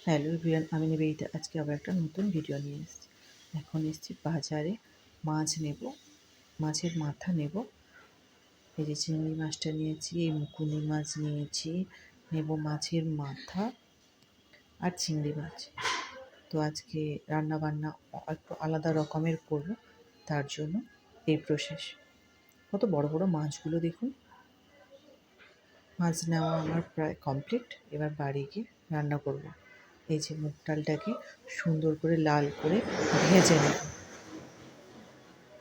Hello everyone, আমি নিবেদিতা। আজকে আবার একটা নতুন ভিডিও নিয়ে এসেছি। এখন এসেছি বাজারে, মাছ নেব, মাছের মাথা নেব। এই যে চিংড়ি মাছটা নিয়েছি, এই মুকুনি মাছ নিয়েছি, নেব মাছের মাথা আর চিংড়ি মাছ। তো আজকে রান্না বান্না একটু আলাদা রকমের করব, তার জন্য এই প্রসেস। কত বড় বড় মাছগুলো দেখুন। মাছ নেওয়া আমার প্রায় কমপ্লিট। এবার বাড়ি গিয়ে রান্না করব। এই যে মুগ ডালটাকে সুন্দর করে লাল করে ভেজে নেব।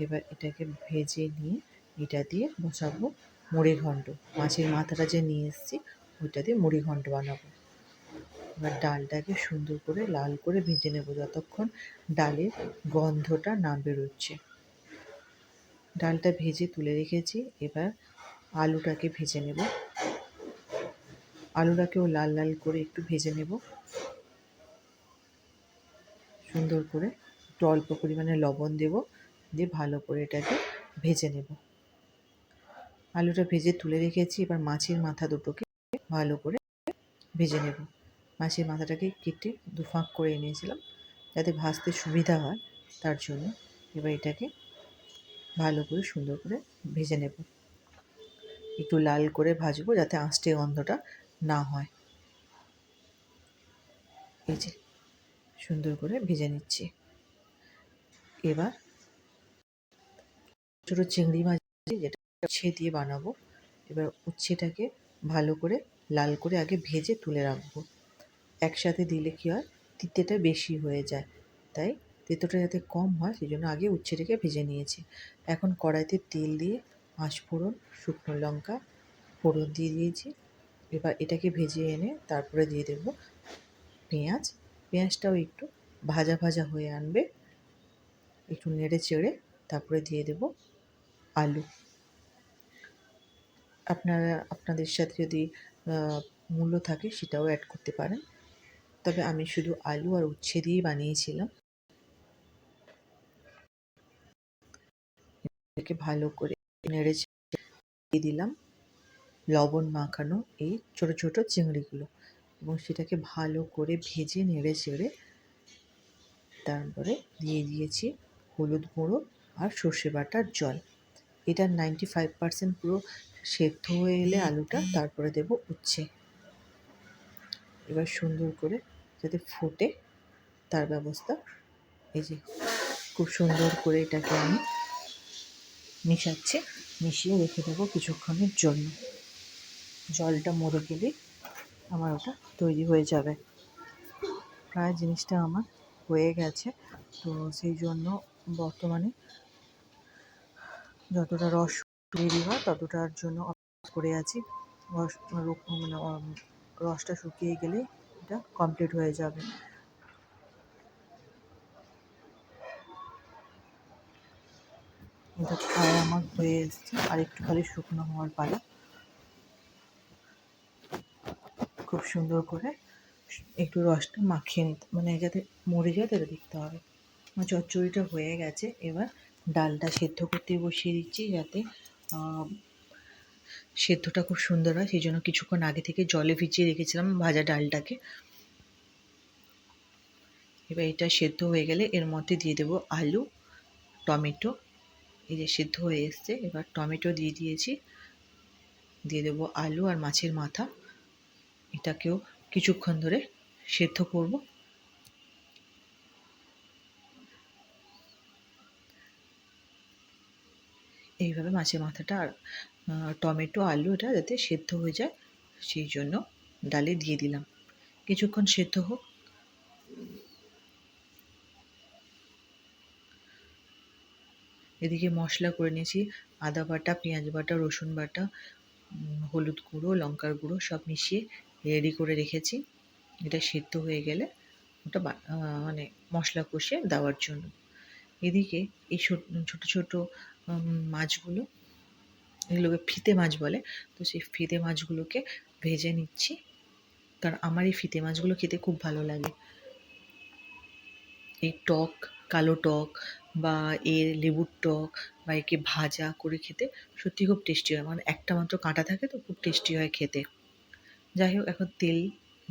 এবার এটাকে ভেজে নিয়ে এটা দিয়ে বসাবো মুড়ি ঘন্ট। মাছের মাথাটা যে নিয়ে এসেছি ওইটা দিয়ে মুড়ি ঘন্ট বানাবো। এবার ডালটাকে সুন্দর করে লাল করে ভেজে নেব যতক্ষণ ডালের গন্ধটা না বেরোচ্ছে। ডালটা ভেজে তুলে রেখেছি। এবার আলুটাকে ভেজে নেব। আলুটাকেও লাল লাল করে একটু ভেজে নেব সুন্দর করে। একটু অল্প পরিমাণে লবণ দেব, দিয়ে ভালো করে এটাকে ভেজে নেব। আলুটা ভেজে তুলে রেখেছি। এবার মাছের মাথা দুটোকে ভালো করে ভেজে নেব। মাছের মাথাটাকে কেটে দুফাঁক করে এনেছিলাম যাতে ভাজতে সুবিধা হয়, তার জন্য। এবার এটাকে ভালো করে সুন্দর করে ভেজে নেব। একটু লাল করে ভাজবো যাতে আঁশটে গন্ধটা না হয়। এই যে সুন্দর করে ভেজে নিচ্ছি। এবার ছোটো চিংড়ি মাছ যেটা উচ্ছে দিয়ে বানাবো, এবার উচ্ছেটাকে ভালো করে লাল করে আগে ভেজে তুলে রাখবো। একসাথে দিলে কী হয়, তিতেটা বেশি হয়ে যায়, তাই তেতোটা যাতে কম হয় সেই জন্য আগে উচ্ছেটাকে ভেজে নিয়েছি। এখন কড়াইতে তেল দিয়ে পাঁচফোড়ন, শুকনো লঙ্কা ফোড়ন দিয়ে দিয়েছি। এবার এটাকে ভেজে এনে তারপরে দিয়ে দেবো পেঁয়াজ। পেঁয়াজটাও একটু ভাজা ভাজা হয়ে আনবে, একটু নেড়ে চেড়ে তারপরে দিয়ে দেবো আলু। আপনাদের সাথে যদি মূলো থাকে সেটাও অ্যাড করতে পারেন, তবে আমি শুধু আলু আর উচ্ছে দিয়েই বানিয়েছিলাম। এটাকে ভালো করে নেড়ে দিয়ে দিলাম লবণ মাখানো এই ছোট ছোট চিংড়িগুলো, এবং সেটাকে ভালো করে ভেজে নেড়ে চেড়ে তারপরে দিয়ে দিয়েছি হলুদ গুঁড়ো আর সর্ষে বাটার জল। এটা 95% পুরো সেদ্ধ হয়ে এলে আলুটা, তারপরে দেব উচ্ছে। এবার সুন্দর করে যাতে ফোটে তার ব্যবস্থা। এই যে খুব সুন্দর করে এটাকে আমি মিশাচ্ছি, মিশিয়ে রেখে দেবো কিছুক্ষণের জন্য। জলটা মরে গেলে আমার ওটা তৈরি হয়ে যাবে। প্রায় জিনিসটা আমার হয়ে গেছে, তো সেই জন্য বর্তমানে যতটা রস তৈরি হয় ততটার জন্য অপেক্ষা করে আছি। রসটা শুকিয়ে গেলে এটা কমপ্লিট হয়ে যাবে। এটা প্রায় আমার হয়ে এসছে, আর একটু খালি শুকনো হওয়ার পালা। খুব সুন্দর করে একটু রসটা মাখিয়ে নিতে, মানে যাতে মরে যায় তাতে দেখতে হবে। আমার চচ্চড়িটা হয়ে গেছে। এবার ডালটা সেদ্ধ করতে বসিয়ে দিচ্ছি যাতে সেদ্ধটা খুব সুন্দর হয়, সেই জন্য কিছুক্ষণ আগে থেকে জলে ভিজিয়ে রেখেছিলাম ভাজা ডালটাকে। এবার এটা সেদ্ধ হয়ে গেলে এর মধ্যে দিয়ে দেবো আলু, টমেটো। এই যে সেদ্ধ হয়ে এসছে, এবার টমেটো দিয়ে দিয়েছি, দিয়ে দেবো আলু আর মাছের মাথা। এটাকেও কিছুক্ষণ ধরে সেদ্ধ করব। এইভাবে মাছের মাথাটা আর টমেটো আলু এটা যাতে সেদ্ধ হয়ে যায় সেই জন্য ডালে দিয়ে দিলাম। কিছুক্ষণ সেদ্ধ হোক। এদিকে মশলা করে নিয়েছি, আদা বাটা, পেঁয়াজ বাটা, রসুন বাটা, হলুদ গুঁড়ো, লঙ্কার গুঁড়ো সব মিশিয়ে রেডি করে রেখেছি। এটা সেদ্ধ হয়ে গেলে ওটা মানে মশলা কষিয়ে দেওয়ার জন্য। এদিকে এই ছোট ছোট মাছগুলো, এগুলোকে ফিতে মাছ বলে, তো সেই ফিতে মাছগুলোকে ভেজে নিচ্ছি, কারণ আমার এই ফিতে মাছগুলো খেতে খুব ভালো লাগে। এই টক, কালো টক বা এর লেবুর টক বা একে ভাজা করে খেতে সত্যি খুব টেস্টি হয়। মানে একটা মাত্র কাঁটা থাকে তো খুব টেস্টি হয় খেতে। যাই হোক, এখন তেল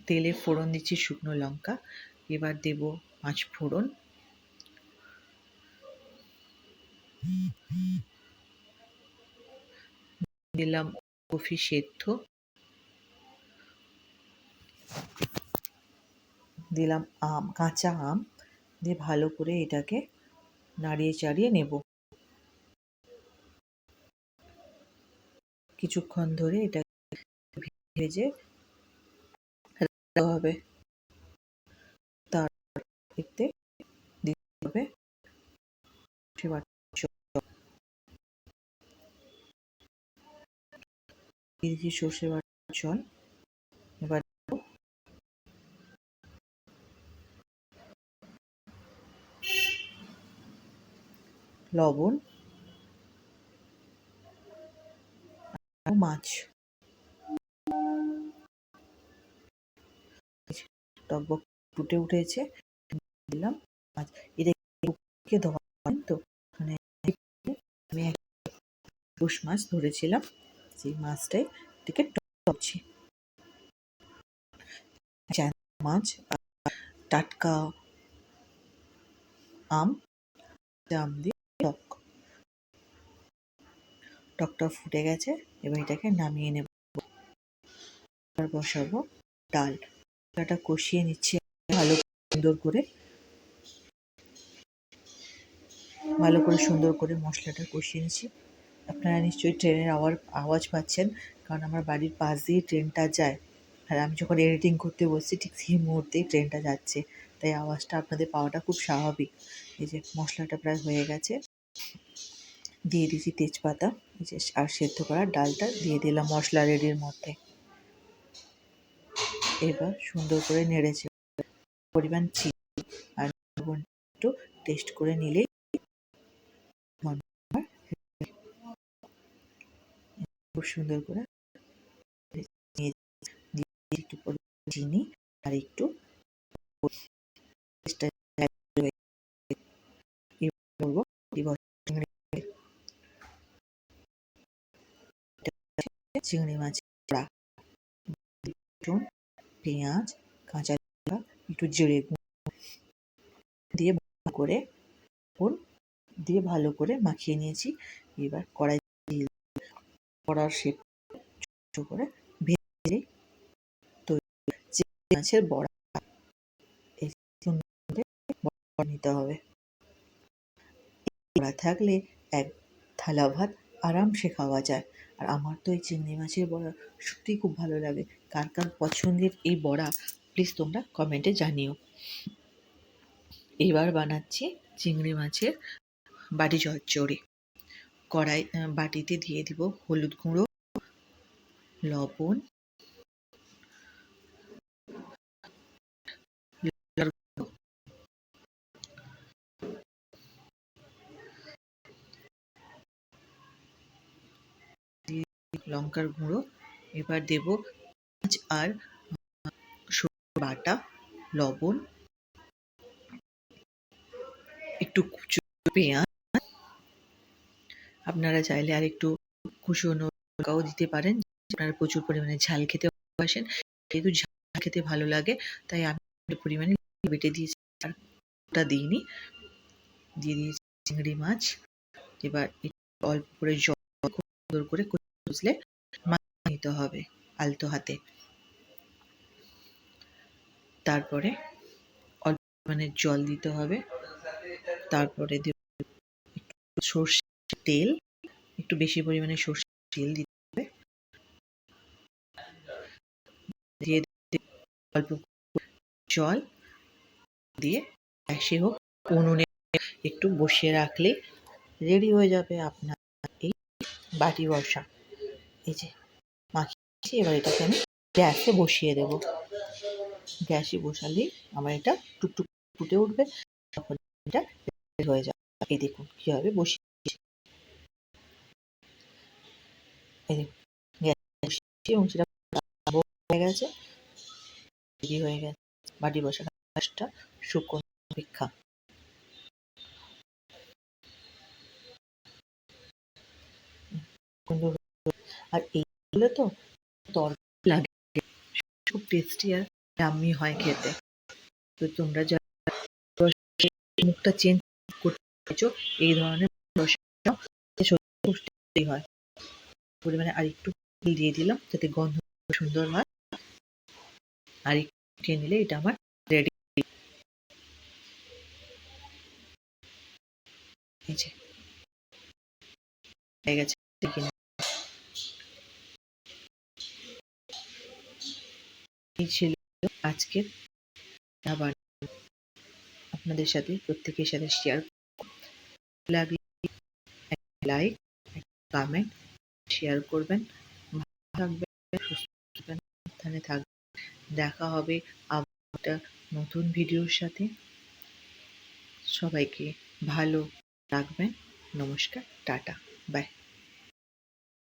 তেলে ফোড়ন দিচ্ছি শুকনো লঙ্কা। এবার দেব 5 ফোড়ন, দিলাম কফি সেদ্ধ, দিলাম কাঁচা আম দিয়ে ভালো করে এটাকে নাড়িয়ে চাড়িয়ে নেব। কিছুক্ষণ ধরে এটা ভেজে হবে। তার এতে দিতে হবে সর্ষে বাটার জল। এবার লবণ, মাছ, টকবক ফুটে উঠেছে, দিলাম মাছ। এটাকে ধোয়া তো মানে আমি পুষ মাছ ধরেছিলাম, সেই মাছটাই এটাকে টকছি। মাছ টাটকা আম দিয়ে টকটা ফুটে গেছে। এবার এটাকে নামিয়ে নেব। বসাবো ডালটা কষিয়ে নিচ্ছি ভালো সুন্দর করে সুন্দর করে মশলাটা কষিয়ে নিচ্ছি। আপনারা নিশ্চয়ই ট্রেনের আওয়াজ পাচ্ছেন, কারণ আমার বাড়ির পাশ দিয়ে ট্রেনটা যায়। আর আমি যখন এডিটিং করতে বসছি ঠিক সেই মুহূর্তেই ট্রেনটা যাচ্ছে, তাই আওয়াজটা আপনাদের পাওয়াটা খুব স্বাভাবিক। এই যে মশলাটা প্রায় হয়ে গেছে, দিয়ে দিয়েছি তেজপাতা, এই যে আর সেদ্ধ করা ডালটা দিয়ে দিলাম মশলা রেডির মধ্যে। এবার সুন্দর করে নেড়েছে পরিমাণ চিনি আর একটু টেস্ট করে নিলেই খুব সুন্দর করে একটু চিনি আর একটু চিংড়ি মাছ, পেঁয়াজ, কাঁচা লঙ্কা, একটু জিরে দিয়ে ভালো করে মাখিয়ে নিয়েছি। এবার কড়ার শেপ করে ভেজে মাছের বড়া নিতে হবে। বড়া থাকলে এক থালা ভাত আরামসে খাওয়া যায়। আর আমার তো এই চিংড়ি মাছের বড়া সত্যিই খুব ভালো লাগে। কার কার পছন্দের এই বড়া প্লিজ তোমরা কমেন্টে জানিও। এবার বানাচ্ছি চিংড়ি মাছের বাটি চচ্চড়ি। বাটিতে দিয়ে দিব হলুদ গুঁড়ো, লবণ, লঙ্কার গুঁড়ো। এবার দেব মাছ আর বাটা, লবণ, একটু কুচো পেঁয়াজ, আপনারা চাইলে আর একটু কুচনো লঙ্কাও দিতে পারেন। আপনারা প্রচুর পরিমাণে ঝাল খেতে ভালোবাসেন, যেহেতু ঝাল খেতে ভালো লাগে তাই আমি পরিমাণে বেটে দিয়েছি, আর ওটা দিইনি। দিয়ে দিয়েছি চিংড়ি মাছ। এবার অল্প করে জল খুব সুন্দর করে কষলে মাখিয়ে নিতে হবে আলতো হাতে। তারপরে অল্প পরিমাণে জল দিতে হবে। তারপরে দেব সর্ষের তেল, একটু বেশি পরিমাণে সর্ষের তেল দিতে হবে। দিয়ে অল্প জল দিয়ে গ্যাসে হোক উনুনে একটু বসিয়ে রাখলে রেডি হয়ে যাবে আপনার এই বাটি বসা। এই যে মাখিয়েছি, এবার এটাকে আমি গ্যাসে বসিয়ে দেব। গ্যাসে বসালেই আমার এটা টুকটুক ফুটে উঠবে, তখন এটা হয়ে যাবে। এই দেখুন কীভাবে বসিয়ে, এই দেখুন গ্যাস এবং সেটা হয়ে গেছে, রেডি হয়ে গেছে বাটি বসা গ্যাসটা শুকনো অপেক্ষা। আর এইগুলো তো তরকারি লাগে, খুব টেস্টি আর ইয়াম্মি হয় খেতে। তো তোমরা যারা মুখটা চেঞ্জ করতে চাইছো এই ধরনের সত্যি হয়। পরিমাণে আরেকটু তেল দিয়ে দিলাম যাতে গন্ধ সুন্দর হয়। আর একটু ফুটিয়ে নিলে এটা আমার রেডি। এই যে হয়ে গেছে। এই ছিল আজকের আবার আপনাদের সাথে প্রত্যেকের সাথে শেয়ার লাগলে লাইক, কমেন্ট, শেয়ার করবেন। ভালো থাকবেন, সুস্থ থাকবেন, সাবধানে থাকবেন। দেখা হবে আবার একটা নতুন ভিডিওর সাথে। সবাইকে ভালো রাখবেন। নমস্কার, টাটা, বাই।